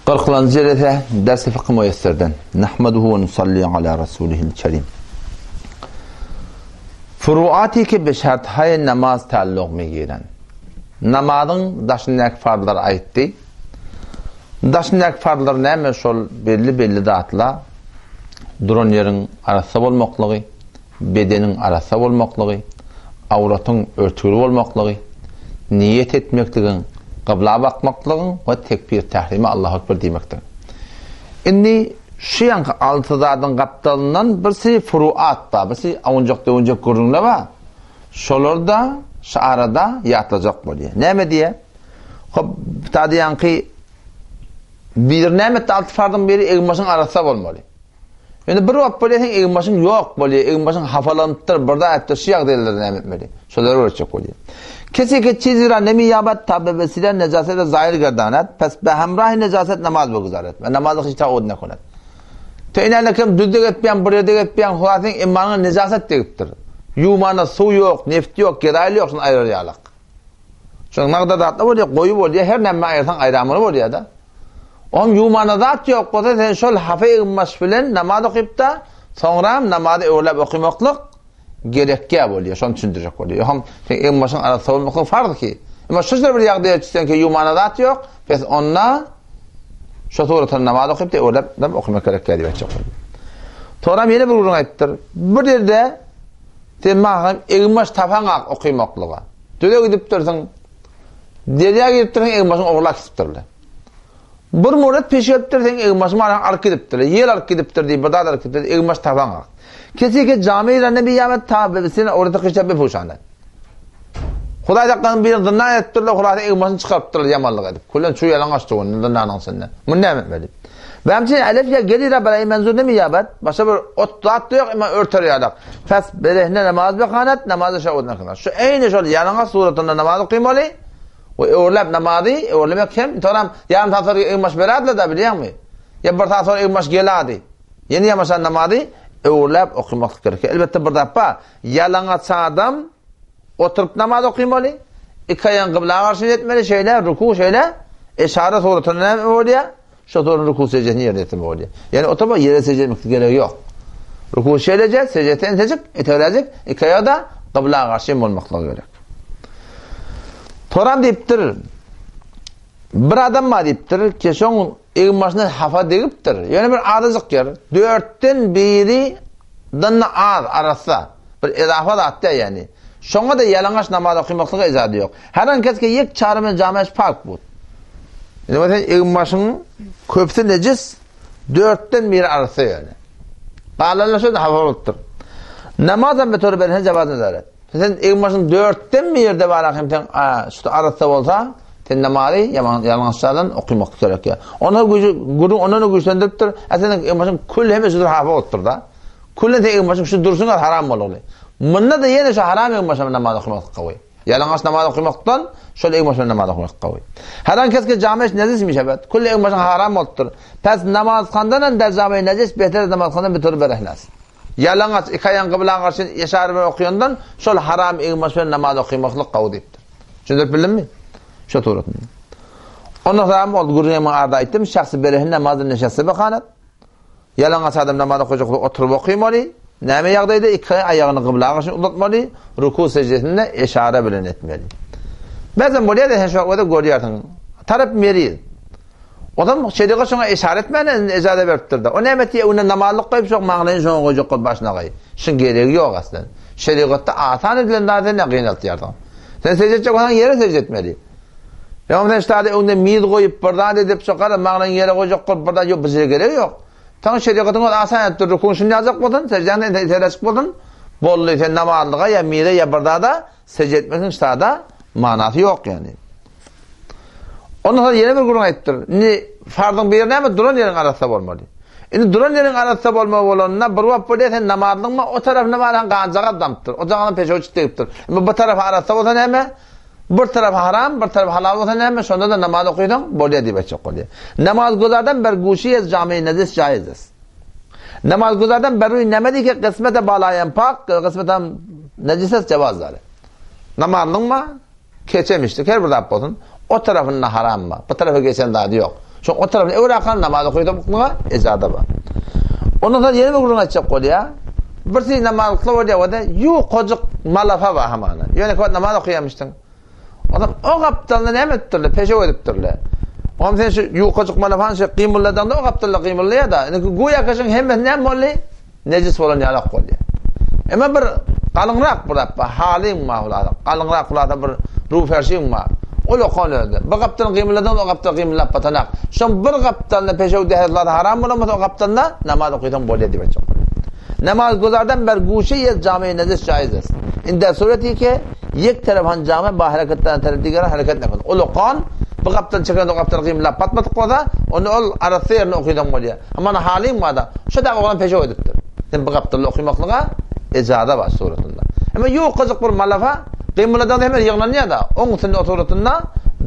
40. Cerete ders-i fıkıh müyesserden. Nahmaduhu ve nusalli ala rasulihil kerim. Furuati ki beşerthay namaz taalluk megiren. Namazın daşınak fardlar aytdı. Daşınak fardlar näme şol belli zatla duran yerin arasında bolmaklığı, bedenin arasında bolmaklığı, avratın örtülü bolmaklığı, niyet etmekliğin, kıbla bakmaklığın ve tekbir tahrimi Allahu Ekber demektir. Inni şu yan altıdadın kaptalından birisi furuat da, birisi avuncak görünle var. Şolarda, şarada yatılacak boluyor. Näme diye? Hop, tadı yankı bir nämet altı fardın biri egmaşın arasında bolmalı. Yani bir vaqt bolýan egmaşın yok bolýar, egmaşın hafalanıptır, burada aytdı şiýak delilleri nämetmeli. Şolar ölçek bolýar. Kesi çizira nemi yabat tabe vesile necaset zahir gerdanat, pes be hamrah necaset namaz bugzaret ve namazı hiç taud ne konat. Teynelekem düzdük etmeyen, buraya etmeyen huatin imanın necaset deyiptir. Yumana su yok, neft yok, geraylı yok, şunu ayrılıyalak. Çünkü nağda dağıtlı bolýar, koyu bolýar, her nemme ayırsan ayramını bolýar da. Om yumana zat yok, bolsa sen şol hafe egmaş bilen namaz okuyup da sonra namazı öğlep okumaklık gerekli bolýar, şonu düşündirjek bolýar. Hem egmaşyň arasynda bolmaklyk farz ki. Ama şular bir ýagdaýa düşsen ki yumana zat yok, pes onna şu suratan namaz okuyup da öğlep okumak gerekli diýip açyk bolýar. Toram ýene bir urun aýtdyr. Bir yerde temahym egmaş tapaňak okumaklyga. Döle gidip dursaň, derýa gidip dursaň egmaşyň oglak gidipdir. Bir murat peşeptir sen egmaş maran ark gidipdir. Yer ark gidipdir diýip bir dadar gidipdir. Egmaş tapaňak. Kesike camiler nebi yamet tabi'sine orada kışabe fuşanat. Hudaý takdan bir dynna etdirler, Hudaý egmaşyny çykartdylar yamanlyk edip. Kullan şu yalan açdy onu dynnaň sende. Bu näme etmeli? Bämçe alef ya gelir balay menzur nebi yabat. Başa bir ot zat yok ama örter ýadak. Fas berehne namaz bekanat, namazı şawudna kılar. Şu eýne şol yalan suratynda namaz okuymaly. Ve öğlep namazı, öğlemek hem toram yarım saat sonra egmaş beradla da bilýärmi? Ya bir saat sonra egmaş geladi. Yeni yamaşan namazı öğlep okumak gerek. Elbette bir dapa yalaňaç adam oturup namaz okuymaly. İki ayağın kıblaya karşı etmeli şeýle, ruku şeýle, eşare suratına bolýar. Şu sonra ruku secdesini ýerine etmeli bolýar. Yani oturup yere secde etmek gerek yok. Ruku şeýlece, secdeten tejik, eterazik, iki ayağı da kıblaya karşı bolmaklygy gerek. Toram deyiptir. Bir adam ma deyiptir ki şoň egmaşyny hafa deyiptir. Ýöne bir adyjyk ýer. 4den biri dynna az arasa bir edafa da atdy ýani. Şoňa da ýalaňaç namaz okuymaklyga ejady ýok. Her an keske ýek çarmy jamaş pak bu. Ýani egmaşyň köpsi nejis 4den biri arasa ýani. Galanlaşy da hafa bolupdyr. Namazan metor beren jawazny zarat. Sen egmaşyň 4den bir ýerde barakym sen şu arasda bolsa, sen namazı ýalaňçadan okumak gerek ýa. Ona onu güçlendiripdir. Sen egmaşyň kul hemesi hafa bolupdyr da. Kulle de egmaşyň şu dursunlar haram bolýar. Munda da ýene şu haram egmaşyň namaz okumak gowy. Ýalaňaç namaz okumakdan şol egmaşyň namaz okumak gowy. Her an keske jamaş nejismiş evet. Kulle egmaşyň haram bolupdyr. Pes namaz kandan da jamaş nejis beter namaz kandan beter berehlas. Yalaňaç iki aýan kıblaya karşı eşare bilen okuýandan şol haram egmaş bilen namaz okumaklyk gowy diýipdir. Şunu bilinmi? Şu turatyn. Onda haram bol gurýama arda aýtdym, şahsy berehin namazyny neşesi bekanat. Yalaňaç adam namaz okuyjak oturup okuýmaly. Näme ýagdaýda iki aýagyny kıblaya karşı uzatmaly, ruku secdesinde eşare bilen etmeli. Bazen bolýar da şu wagtda görýärsiň. Tarap meri. Adam şeýle şoňa eşare etmeden ejade beripdir da. O nämetdi ona namazlyk goýup şoň maňlaýyn şoňa goýjak goýup başyna goý. Şun geregi ýok aslan. Şeriatda atan edilen näde ne gynalt ýardan. Sen secde etjek bolan ýere secde etmeli. Ýa-da şeýle onda mid goýup birdan edip şokar maňlaýyn ýere goýjak goýup birdan ýok bize geregi ýok. Taň şeriatyň asan etdir rukun şunu ýazak bolan, secden etjek bolan. Bolly sen namazlyga ýa mide ýa birda da secde etmesiň şada manasy ýok ýani. Ondan sonra yeni bir gurun aýtdyr. Ni fardyň bir näme duran ýeriň arasynda bolmaly. Indi duran ýeriň arasynda bolma bolanna bir wagt bolýar sen namazlyňma o tarapyna baran ganjaga adamdyr. O jagadan peşe çykdypdyr. Ama bu tarap arasynda bolsa näme? Bir tarap haram, bir tarap halal bolsa näme? Şonda da namaz okuýdan bolýar diýip açyk bolýar. Namaz gozardan bir guşy jami nejis jaiz. Namaz gozardan bir näme diýip kısmete balaýan pak, kısmetem nejis jawazlar. Namazlyňma keçemişdik her bir bolsun. O tarafında haram mı? Bu tarafa geçen dadı yok. Şu o tarafı öyle akan namaz okuyup buna ecada var. Ondan sonra yeni bir kurun açacak kolya. Birisi namaz kılıyor diye de yu kocuk malafa var hamana. Yani kod namaz okuyamıştın. Adam o kaptanla ne ettirdi? Peşe ediptirdi. Oğlum sen şu yu kocuk malafan şu kıymulladan da o kaptanla kıymullaya da. Güya kaşın hemen ne molli? Necis olan yalak kolya. Ama bir kalınrak burada halim mahulada. Kalınrak burada bir ruh ferşim var. O lokal bu kaptan kıymulladan o kaptan kıymullat patanak. Şu bir kaptanla peşe ediptirdi haram bulamaz o kaptanla namaz okuyudan bolya diye çok. Namaz guzardan ber guşe ye cami necis caizdir. İnde sureti ki yek tarafan cami ba harekattan taraf digara hareket ne o lokan bu kaptan çıkan o kaptan kıymullat patmat qoda onu ol arasıyerni okuyudan bolya. Ama halim var da şu da olan peşe ediptir. Sen bu kaptanla okuymaklığa ecada var suretinde. Ama yok kızık bir malafa kıymulladan hemen yığınlanıyor da onun için oturutunda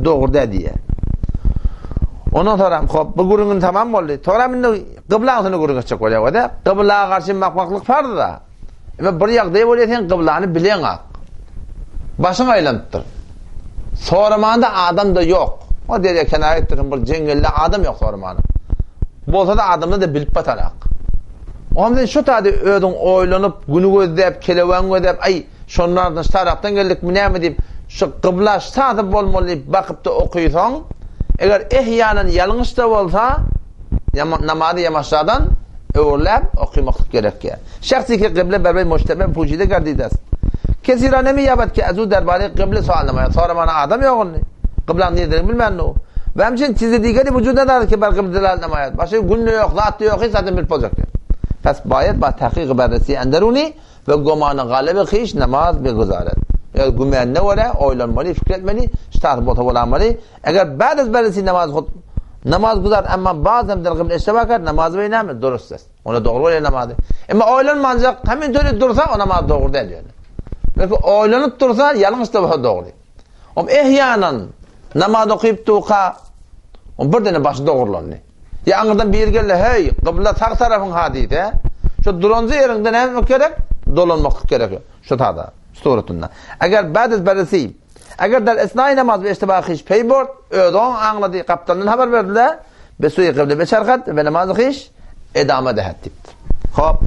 doğru diye. Ondan sonra bu gurunun tamam oldu. Sonra mende kıblasını gurun açacak oluyor da. Kıblaya karşı bakmaklık vardı da. Ama bir yak diye böyle sen kıblanı bilen ak. Başın aylanıptır. Sormanda adam da yok. O dedi kenara ettirin bir cengelle adam yok sormanda. Bolsa da adamı da bilip batanak. Ondan şu tadı ödün oylanıp günü gözlep keleven gözlep ay şonlardan taraftan geldik mi ne mi deyip şu kıbla sadıp bolmalı bakıp da okuysan eğer ihyanen yanlış da olsa namazı yamaçlardan öğürlep okuymak gerek ya. Şahsi ki kıble berbey müştebe pucide gardidas. Kesirane mi yabat ki azu derbali kıble soğanlamaya sonra bana adam yok onu. Kıblan nedir bilmem ne o. Ve hemçin çizdi digeri vücuda da ki bar kıble delalnamayat. Başka günlü yok, zatı yok, hiç zaten bilip olacak. Pes bayet ba tahkik berresi enderuni ve gomanı galibi khiş namaz bir guzaret. Ya gümen ne var? Oylanmalı, fikretmeli, şart bota olamalı. Eğer bazı berresi namaz guzar ama bazen de kıble iştibakar namaz beynamı durustsuz. Ona doğru oluyor namazı. Ama oylanmayacak hemen öyle dursa o namaz doğru değil yani. Peki oylanıp dursa yanlış da doğru. Ama ihyanen namaz okuyup tuqa bir tane başı doğrulanıyor. Ya anırdan bir gelle hey kıble sağ tarafın hadide. Şu duruncu yerinde ne yapmak gerek? Dolanmak gerek. Şu tada suretinde. Eğer bazı berresi eğer der esnai namaz ve iştibak hiç peybord ödon anladı kaptanın haber verdiler. Besuyi kıble beşarkat ve namazı hiç edame dehattip. Hop.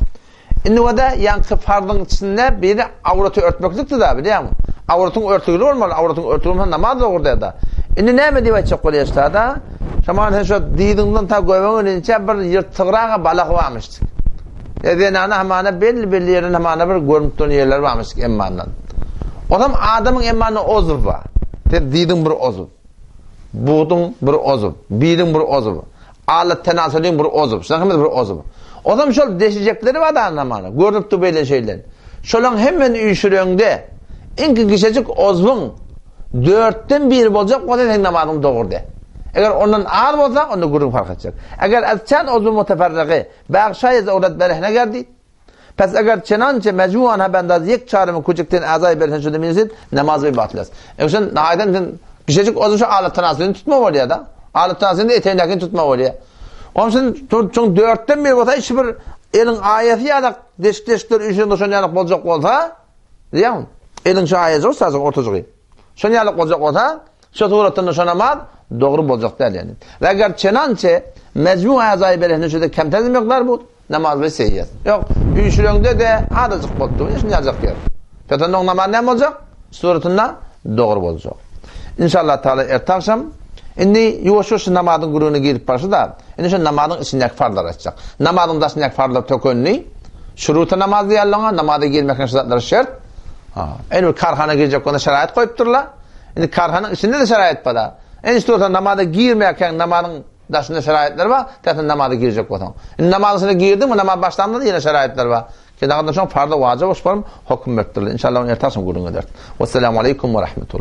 İnne da yankı fardın içinde biri avratı örtmeklikti da biliyor musun? Avratın örtülü olmalı. Avratın örtülü olmalı namaz da orada da. İnne ne mi diye çok oluyor da? Şaman şu didinden ta göğünün içe bir yırtıqrağa balaq varmışdı. Yani ana belli yerin hamana bir görüntün yerler varmışdı emmandan. Adam adamın emmanı ozuv var. Didin bir ozuv. Buğdun bir ozuv. Bidin bir ozuv. Alet tenasülün bir ozuv. Şunun bir ozuv. Adam şol deşecekleri var da anlamana. Görüntü böyle şeyler. Şolun hemen uyuşurunda inki kişicik ozvun 4'ten 1 olacak o da namazın doğru de. Eğer ondan ağır olsa onda gurun fark edecek. Eğer azçan ozvun muteferriki bağışayız avrat berehne geldi. Pes eğer çenançe mecmuan ha bendaz yek çağrımı küçükten azay berehne şöyle minizit namaz bir batlas. Eğer nahayden kişicik ozvun şu alet tenasülünü tutma oluyor da. Alet tenasülünü eteğindekini tutma oluyor. Onun için çok 4'ten 1 olsa hiçbir elin ayeti ya da deşikler üçünde şunyalık olacak olsa diyor musun? Elin şu ayeti olsa ortacığı. Şunyalık olacak olsa şu suretinde şu namaz doğru olacak değil yani. Ve eğer çenançe mecmu azayı berehne şöyle kemtezim yoklar bu namaz ve seyyez. Yok üçünde de adacık oldu. Şimdi yazacak yer. Zaten o namaz ne olacak? Suretinde doğru olacak. İnşallah Teala ertakşam indi yuvuşuş namazın gurunu girip başı da indi şu namazın içindeki farlar açacak. Namazın içindeki farlar tökönlü. Şurutu namaz diyallığına namazda girmekken şartları şart. En karhana girecek ona şerait koyupturlar. Indi karhanın içinde de şerait var. En istiyorsan namazda girmekken namazın dışında şeraitler var. Zaten namazda girecek o zaman. Namazına girdi mi namaz başlandı yine şeraitler var. Ki daha da şu farda vacip olsun hüküm ettiler. İnşallah onu ertarsın gurunu der. Vesselamu aleyküm ve rahmetullah.